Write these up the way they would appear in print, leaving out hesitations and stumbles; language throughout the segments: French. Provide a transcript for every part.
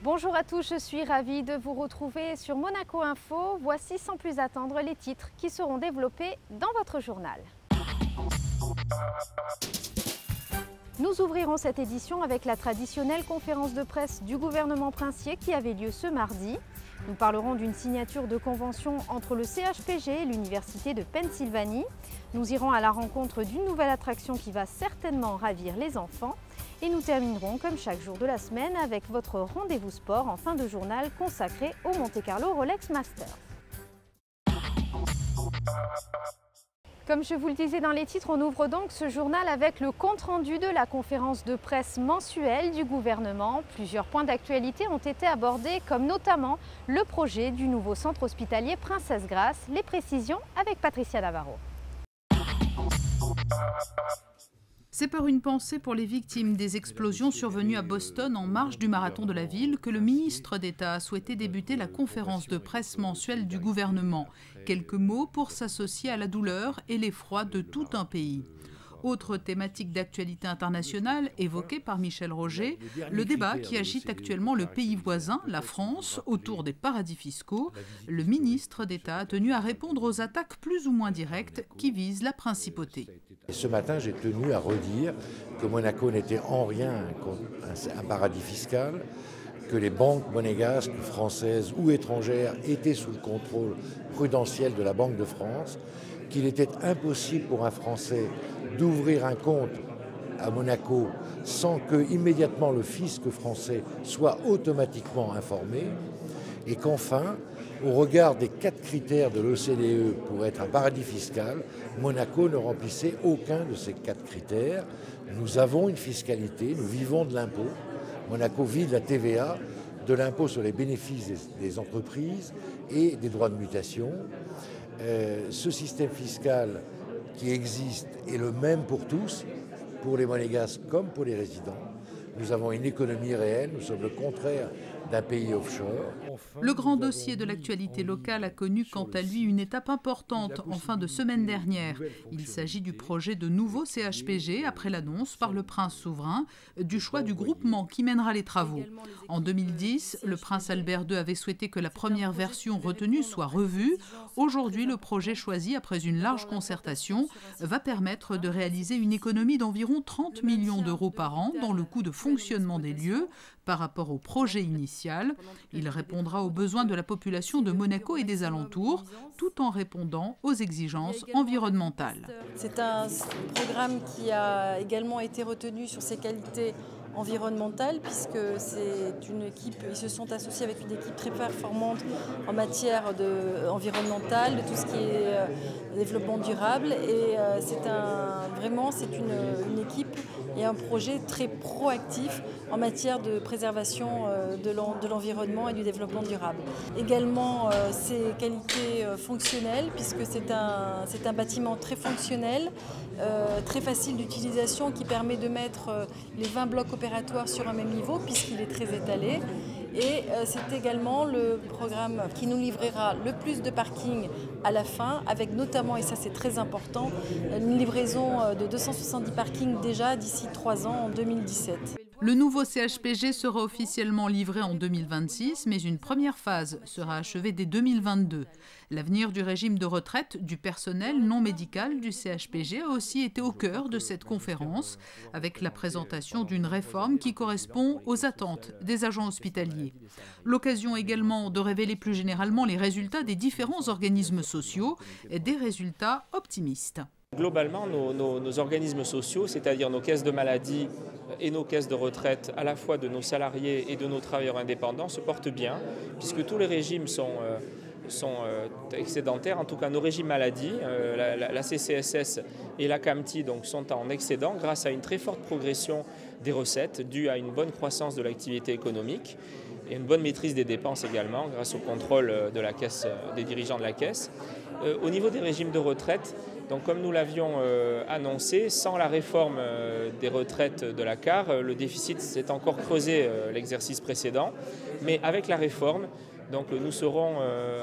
Bonjour à tous, je suis ravie de vous retrouver sur Monaco Info. Voici sans plus attendre les titres qui seront développés dans votre journal. Nous ouvrirons cette édition avec la traditionnelle conférence de presse du gouvernement princier qui avait lieu ce mardi. Nous parlerons d'une signature de convention entre le CHPG et l'Université de Pennsylvanie. Nous irons à la rencontre d'une nouvelle attraction qui va certainement ravir les enfants. Et nous terminerons comme chaque jour de la semaine avec votre rendez-vous sport en fin de journal consacré au Monte-Carlo Rolex Masters. Comme je vous le disais dans les titres, on ouvre donc ce journal avec le compte-rendu de la conférence de presse mensuelle du gouvernement. Plusieurs points d'actualité ont été abordés, comme notamment le projet du nouveau centre hospitalier Princesse Grace. Les précisions avec Patricia Navarro. C'est par une pensée pour les victimes des explosions survenues à Boston en marge du marathon de la ville que le ministre d'État a souhaité débuter la conférence de presse mensuelle du gouvernement. Quelques mots pour s'associer à la douleur et l'effroi de tout un pays. Autre thématique d'actualité internationale évoquée par Michel Roger, le débat qui agite actuellement le pays voisin, la France, autour des paradis fiscaux. Le ministre d'État a tenu à répondre aux attaques plus ou moins directes qui visent la principauté. Et ce matin, j'ai tenu à redire que Monaco n'était en rien un paradis fiscal, que les banques monégasques, françaises ou étrangères, étaient sous le contrôle prudentiel de la Banque de France, qu'il était impossible pour un Français d'ouvrir un compte à Monaco sans que immédiatement le fisc français soit automatiquement informé, et qu'enfin, au regard des 4 critères de l'OCDE pour être un paradis fiscal, Monaco ne remplissait aucun de ces 4 critères. Nous avons une fiscalité, nous vivons de l'impôt. Monaco vit de la TVA, de l'impôt sur les bénéfices des entreprises et des droits de mutation. Ce système fiscal qui existe est le même pour tous, pour les monégasques comme pour les résidents. Nous avons une économie réelle, nous sommes le contraire d'un pays offshore. Le grand dossier de l'actualité locale a connu quant à lui une étape importante en fin de semaine dernière. Il s'agit du projet de nouveau CHPG après l'annonce par le prince souverain du choix du groupement qui mènera les travaux. En 2010, le prince Albert II avait souhaité que la première version retenue soit revue. Aujourd'hui, le projet choisi après une large concertation va permettre de réaliser une économie d'environ 30 millions d'euros par an dans le coût de fonctionnement des lieux par rapport au projet initial. Il répondra aux besoins de la population de Monaco et des alentours, tout en répondant aux exigences environnementales. C'est un programme qui a également été retenu sur ses qualités environnementales, puisque c'est une équipe, ils se sont associés avec une équipe très performante en matière environnementale, de tout ce qui est développement durable, et c'est une équipe et un projet très proactif en matière de préservation de l'environnement et du développement durable. Également ses qualités fonctionnelles, puisque c'est un bâtiment très fonctionnel, très facile d'utilisation, qui permet de mettre les 20 blocs opératoires sur un même niveau puisqu'il est très étalé. Et c'est également le programme qui nous livrera le plus de parking à la fin, avec notamment, et ça c'est très important, une livraison de 270 parkings déjà d'ici 3 ans, en 2017. Le nouveau CHPG sera officiellement livré en 2026, mais une première phase sera achevée dès 2022. L'avenir du régime de retraite du personnel non médical du CHPG a aussi été au cœur de cette conférence, avec la présentation d'une réforme qui correspond aux attentes des agents hospitaliers. L'occasion également de révéler plus généralement les résultats des différents organismes sociaux, et des résultats optimistes. Globalement, nos organismes sociaux, c'est-à-dire nos caisses de maladie et nos caisses de retraite, à la fois de nos salariés et de nos travailleurs indépendants, se portent bien, puisque tous les régimes sont excédentaires. En tout cas, nos régimes maladie, la CCSS et la CAMTI donc, sont en excédent grâce à une très forte progression des recettes due à une bonne croissance de l'activité économique et une bonne maîtrise des dépenses également grâce au contrôle de la caisse, des dirigeants de la caisse. Au niveau des régimes de retraite, donc comme nous l'avions annoncé, sans la réforme des retraites de la CAR, le déficit s'est encore creusé l'exercice précédent. Mais avec la réforme, Donc nous serons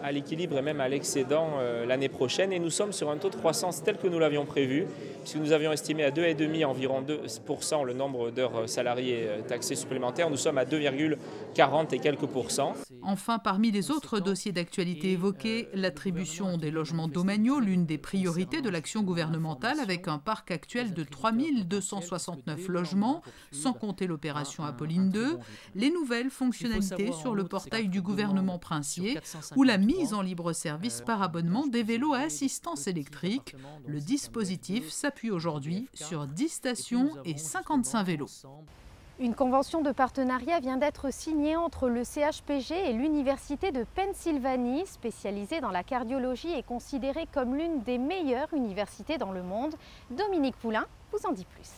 à l'équilibre et même à l'excédent l'année prochaine et nous sommes sur un taux de croissance tel que nous l'avions prévu, puisque nous avions estimé à 2,5 environ 2% le nombre d'heures salariées taxées supplémentaires. Nous sommes à 2,40 et quelques %. Enfin, parmi les autres dossiers d'actualité évoqués, l'attribution des logements domaniaux, l'une des priorités de l'action gouvernementale avec un parc actuel de 3 269 logements, sans compter l'opération Apolline 2, les nouvelles fonctionnalités sur le portail du gouvernement princier ou la mise en libre service par abonnement des vélos à assistance électrique. Le dispositif s'appuie aujourd'hui sur 10 stations et 55 vélos. Une convention de partenariat vient d'être signée entre le CHPG et l'Université de Pennsylvanie, spécialisée dans la cardiologie et considérée comme l'une des meilleures universités dans le monde. Dominique Poulain vous en dit plus.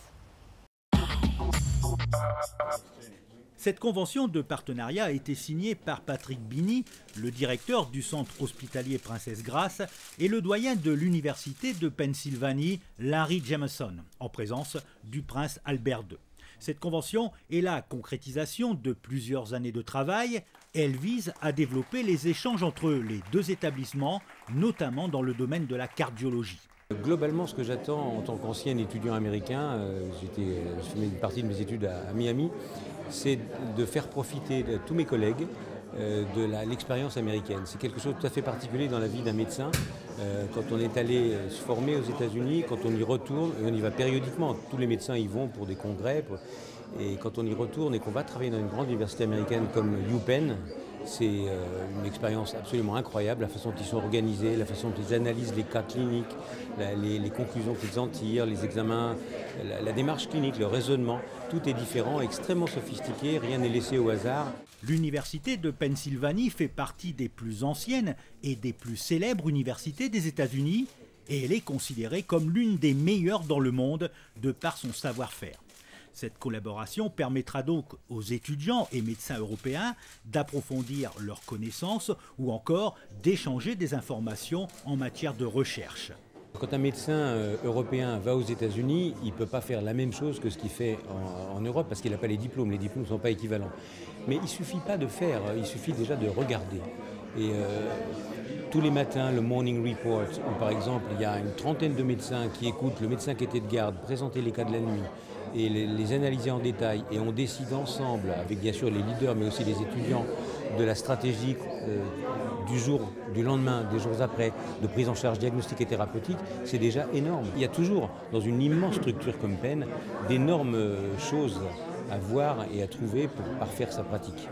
Cette convention de partenariat a été signée par Patrick Bini, le directeur du centre hospitalier Princesse Grace, et le doyen de l'université de Pennsylvanie, Larry Jameson, en présence du prince Albert II. Cette convention est la concrétisation de plusieurs années de travail. Elle vise à développer les échanges entre les deux établissements, notamment dans le domaine de la cardiologie. Globalement, ce que j'attends en tant qu'ancien étudiant américain, j'ai fait une partie de mes études à Miami, c'est de faire profiter de tous mes collègues de l'expérience américaine. C'est quelque chose de tout à fait particulier dans la vie d'un médecin. Quand on est allé se former aux États-Unis, quand on y retourne, et on y va périodiquement, tous les médecins y vont pour des congrès, et quand on y retourne et qu'on va travailler dans une grande université américaine comme UPenn, c'est une expérience absolument incroyable, la façon dont ils sont organisés, la façon dont ils analysent les cas cliniques, les conclusions qu'ils en tirent, les examens, la démarche clinique, le raisonnement, tout est différent, extrêmement sophistiqué, rien n'est laissé au hasard. L'université de Pennsylvanie fait partie des plus anciennes et des plus célèbres universités des États-Unis et elle est considérée comme l'une des meilleures dans le monde de par son savoir-faire. Cette collaboration permettra donc aux étudiants et médecins européens d'approfondir leurs connaissances ou encore d'échanger des informations en matière de recherche. Quand un médecin européen va aux États-Unis, il ne peut pas faire la même chose que ce qu'il fait en Europe parce qu'il n'a pas les diplômes ne sont pas équivalents. Mais il ne suffit pas de faire, il suffit déjà de regarder. Et tous les matins, le Morning Report, où par exemple il y a une trentaine de médecins qui écoutent le médecin qui était de garde présenter les cas de la nuit et les analyser en détail, et on décide ensemble, avec bien sûr les leaders mais aussi les étudiants, de la stratégie du jour, du lendemain, des jours après, de prise en charge diagnostique et thérapeutique, c'est déjà énorme. Il y a toujours, dans une immense structure comme Penn, d'énormes choses à voir et à trouver pour parfaire sa pratique.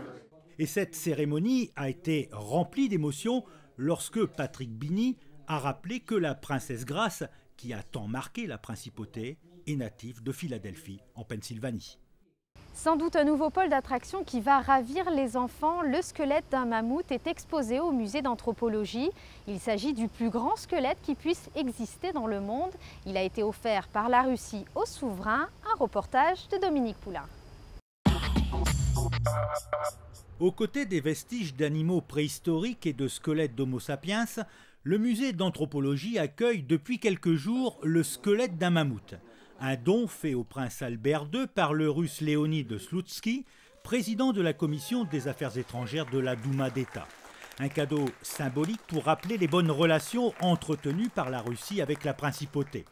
Et cette cérémonie a été remplie d'émotions lorsque Patrick Bini a rappelé que la princesse Grace, qui a tant marqué la principauté, est native de Philadelphie, en Pennsylvanie. Sans doute un nouveau pôle d'attraction qui va ravir les enfants. Le squelette d'un mammouth est exposé au musée d'anthropologie. Il s'agit du plus grand squelette qui puisse exister dans le monde. Il a été offert par la Russie au souverain. Un reportage de Dominique Poulain. Aux côtés des vestiges d'animaux préhistoriques et de squelettes d'Homo sapiens, le musée d'anthropologie accueille depuis quelques jours le squelette d'un mammouth. Un don fait au prince Albert II par le russe Léonid Slutsky, président de la commission des affaires étrangères de la Douma d'État. Un cadeau symbolique pour rappeler les bonnes relations entretenues par la Russie avec la principauté.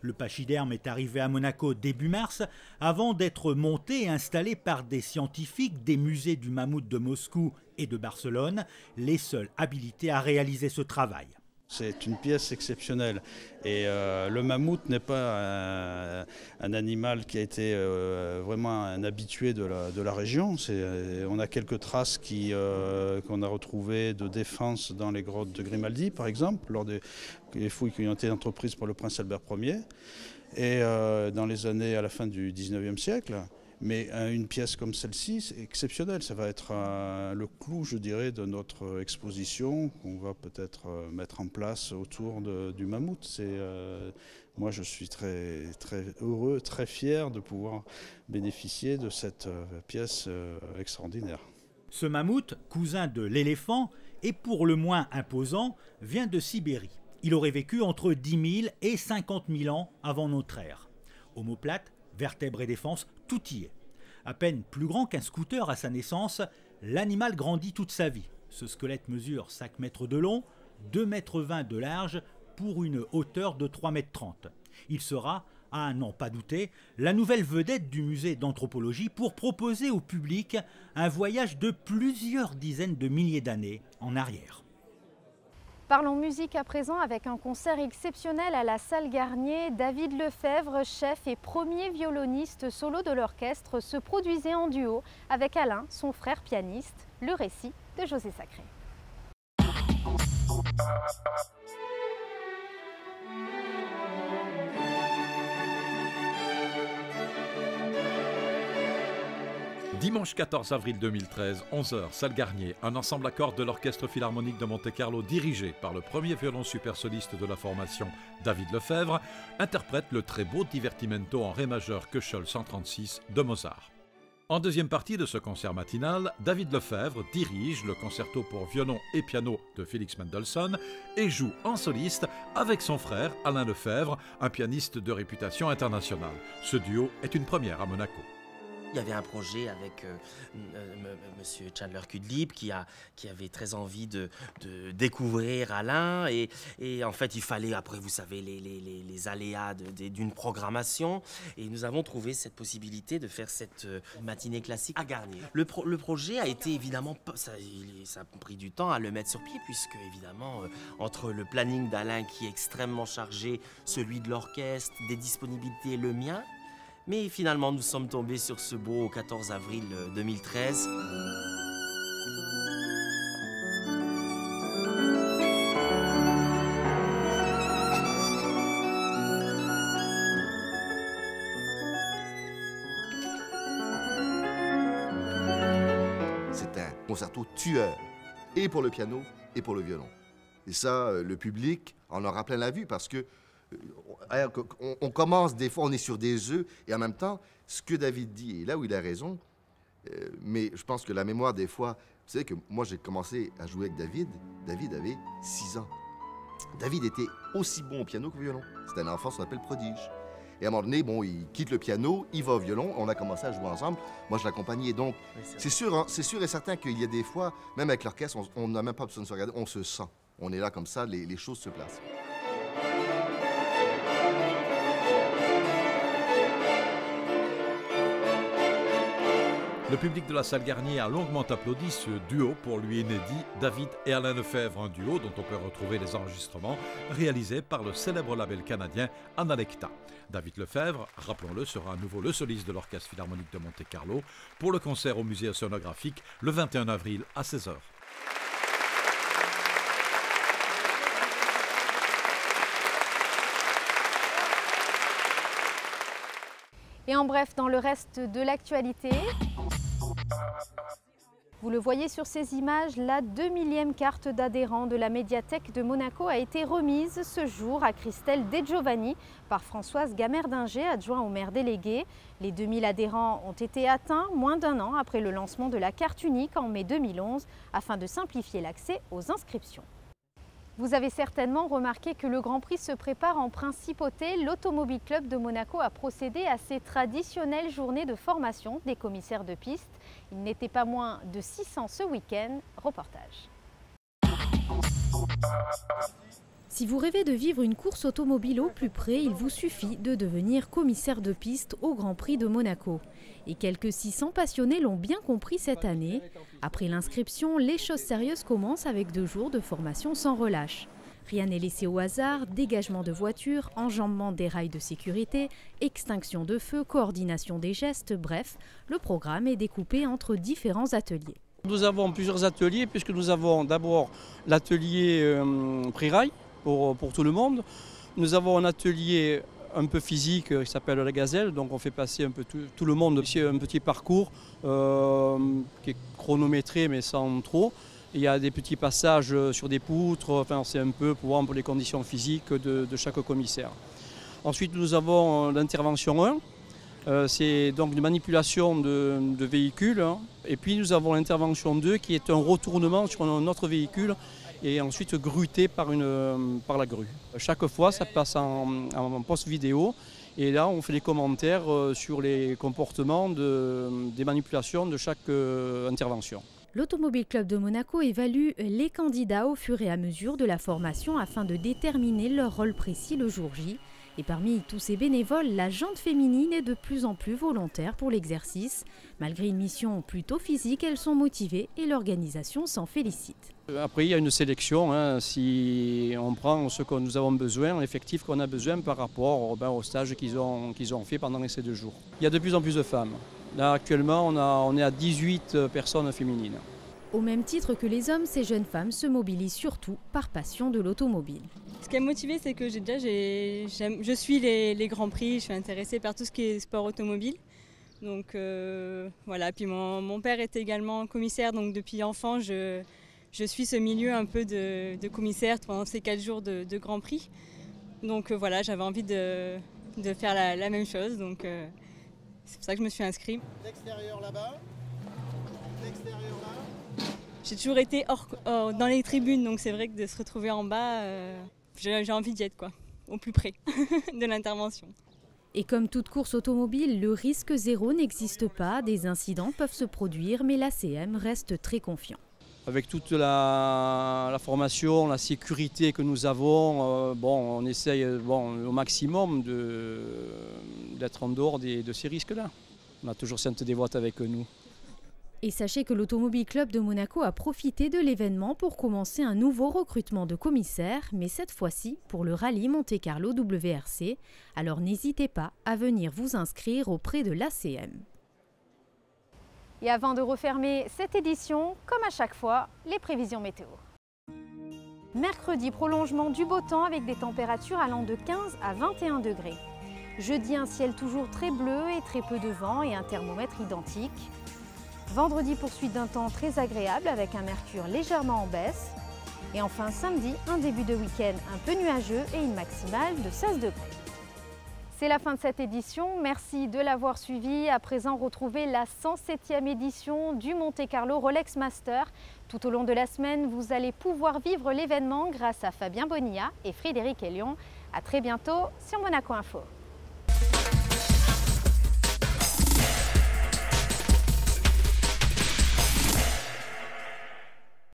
Le pachyderme est arrivé à Monaco début mars avant d'être monté et installé par des scientifiques des musées du mammouth de Moscou et de Barcelone, les seuls habilités à réaliser ce travail. C'est une pièce exceptionnelle et le mammouth n'est pas un animal qui a été vraiment un habitué de la région. On a quelques traces qu'on a retrouvées de défense dans les grottes de Grimaldi par exemple, lors des fouilles qui ont été entreprises par le prince Albert Ier et dans les années à la fin du 19e siècle. Mais une pièce comme celle-ci, c'est exceptionnel. Ça va être le clou, je dirais, de notre exposition qu'on va peut-être mettre en place autour du mammouth. Moi, je suis très, très heureux, très fier de pouvoir bénéficier de cette pièce extraordinaire. Ce mammouth, cousin de l'éléphant, et pour le moins imposant, vient de Sibérie. Il aurait vécu entre 10 000 et 50 000 ans avant notre ère. Omoplate, vertèbres et défense, tout y est. À peine plus grand qu'un scooter à sa naissance, l'animal grandit toute sa vie. Ce squelette mesure 5 mètres de long, 2,20 m de large pour une hauteur de 3,30 m. Il sera, à n'en pas douter, la nouvelle vedette du musée d'anthropologie pour proposer au public un voyage de plusieurs dizaines de milliers d'années en arrière. Parlons musique à présent avec un concert exceptionnel à la salle Garnier. David Lefebvre, chef et premier violoniste solo de l'orchestre, se produisait en duo avec Alain, son frère pianiste. Le récit de José Sacré. Dimanche 14 avril 2013, 11h, salle Garnier, un ensemble à cordes de l'Orchestre Philharmonique de Monte-Carlo dirigé par le premier violon super soliste de la formation, David Lefebvre, interprète le très beau Divertimento en ré majeur Köchel 136 de Mozart. En deuxième partie de ce concert matinal, David Lefebvre dirige le concerto pour violon et piano de Félix Mendelssohn et joue en soliste avec son frère Alain Lefebvre, un pianiste de réputation internationale. Ce duo est une première à Monaco. Il y avait un projet avec monsieur Chandler Kudlip qui avait très envie de découvrir Alain et en fait il fallait, après vous savez, les aléas d'une programmation, et nous avons trouvé cette possibilité de faire cette matinée classique à Garnier. Le projet a été évidemment, ça a pris du temps à le mettre sur pied, puisque évidemment entre le planning d'Alain qui est extrêmement chargé, celui de l'orchestre, des disponibilités et le mien. Mais finalement, nous sommes tombés sur ce beau 14 avril 2013. C'est un concerto tueur, et pour le piano, et pour le violon. Et ça, le public en aura plein la vue, parce que on commence, des fois, on est sur des œufs, et en même temps, ce que David dit, et là où il a raison, mais je pense que la mémoire, des fois, vous savez que moi, j'ai commencé à jouer avec David avait 6 ans. David était aussi bon au piano qu'au violon. C'était un enfant, ce qu'on appelle prodige. Et à un moment donné, bon, il quitte le piano, il va au violon, on a commencé à jouer ensemble, moi je l'accompagnais. Donc, c'est sûr, hein, c'est sûr et certain qu'il y a des fois, même avec l'orchestre, on n'a même pas besoin de se regarder, on se sent. On est là comme ça, les choses se placent. Le public de la salle Garnier a longuement applaudi ce duo pour lui inédit, David et Alain Lefebvre, un duo dont on peut retrouver les enregistrements réalisés par le célèbre label canadien Analecta. David Lefebvre, rappelons-le, sera à nouveau le soliste de l'Orchestre Philharmonique de Monte-Carlo pour le concert au musée océanographique le 21 avril à 16h. Et en bref, dans le reste de l'actualité, vous le voyez sur ces images, la 2000e carte d'adhérent de la médiathèque de Monaco a été remise ce jour à Christelle De Giovanni par Françoise Gamerdinger, adjoint au maire délégué. Les 2000 adhérents ont été atteints moins d'un an après le lancement de la carte unique en mai 2011 afin de simplifier l'accès aux inscriptions. Vous avez certainement remarqué que le Grand Prix se prépare en principauté. L'Automobile Club de Monaco a procédé à ses traditionnelles journées de formation des commissaires de piste. Il n'était pas moins de 600 ce week-end. Reportage. Si vous rêvez de vivre une course automobile au plus près, il vous suffit de devenir commissaire de piste au Grand Prix de Monaco. Et quelques 600 passionnés l'ont bien compris cette année. Après l'inscription, les choses sérieuses commencent avec 2 jours de formation sans relâche. Rien n'est laissé au hasard, dégagement de voitures, enjambement des rails de sécurité, extinction de feu, coordination des gestes, bref, le programme est découpé entre différents ateliers. Nous avons plusieurs ateliers puisque nous avons d'abord l'atelier pré-rail pour tout le monde. Nous avons un atelier un peu physique qui s'appelle la gazelle, donc on fait passer un peu tout le monde, un petit parcours qui est chronométré mais sans trop. Il y a des petits passages sur des poutres, enfin c'est un peu pour voir un peu les conditions physiques de chaque commissaire. Ensuite nous avons l'intervention 1, c'est donc une manipulation de véhicules, hein. Et puis nous avons l'intervention 2 qui est un retournement sur un autre véhicule et ensuite gruté par la grue. Chaque fois ça passe en post vidéo et là on fait des commentaires sur les comportements des manipulations de chaque intervention. L'Automobile Club de Monaco évalue les candidats au fur et à mesure de la formation afin de déterminer leur rôle précis le jour J. Et parmi tous ces bénévoles, la jante féminine est de plus en plus volontaire pour l'exercice. Malgré une mission plutôt physique, elles sont motivées et l'organisation s'en félicite. Après, il y a une sélection, hein, si on prend ce que nous avons besoin, l'effectif qu'on a besoin par rapport au stage qu'ils ont fait pendant ces 2 jours. Il y a de plus en plus de femmes. Là, actuellement, on est à 18 personnes féminines. Au même titre que les hommes, ces jeunes femmes se mobilisent surtout par passion de l'automobile. Ce qui m'a motivée, c'est que je suis les Grands Prix, je suis intéressée par tout ce qui est sport automobile. Donc voilà, puis mon père était également commissaire, donc depuis enfant, je suis ce milieu un peu de commissaire pendant ces 4 jours de Grand Prix. Donc voilà, j'avais envie de faire la même chose, donc c'est pour ça que je me suis inscrite. L'extérieur là-bas, l'extérieur là. J'ai toujours été dans les tribunes, donc c'est vrai que de se retrouver en bas, j'ai envie d'y être, quoi, au plus près de l'intervention. Et comme toute course automobile, le risque zéro n'existe pas. Des incidents peuvent se produire, mais l'ACM reste très confiant. Avec toute la formation, la sécurité que nous avons, on essaye au maximum d'être en dehors de ces risques-là. On a toujours Sainte Dévote avec nous. Et sachez que l'Automobile Club de Monaco a profité de l'événement pour commencer un nouveau recrutement de commissaires, mais cette fois-ci pour le rallye Monte-Carlo WRC. Alors n'hésitez pas à venir vous inscrire auprès de l'ACM. Et avant de refermer cette édition, comme à chaque fois, les prévisions météo. Mercredi, prolongement du beau temps avec des températures allant de 15 à 21 degrés. Jeudi, un ciel toujours très bleu et très peu de vent et un thermomètre identique. Vendredi, poursuite d'un temps très agréable avec un mercure légèrement en baisse. Et enfin samedi, un début de week-end un peu nuageux et une maximale de 16 degrés. C'est la fin de cette édition, merci de l'avoir suivi. À présent, retrouvez la 107e édition du Monte-Carlo Rolex Master. Tout au long de la semaine, vous allez pouvoir vivre l'événement grâce à Fabien Bonilla et Frédéric Elion. À très bientôt sur Monaco Info.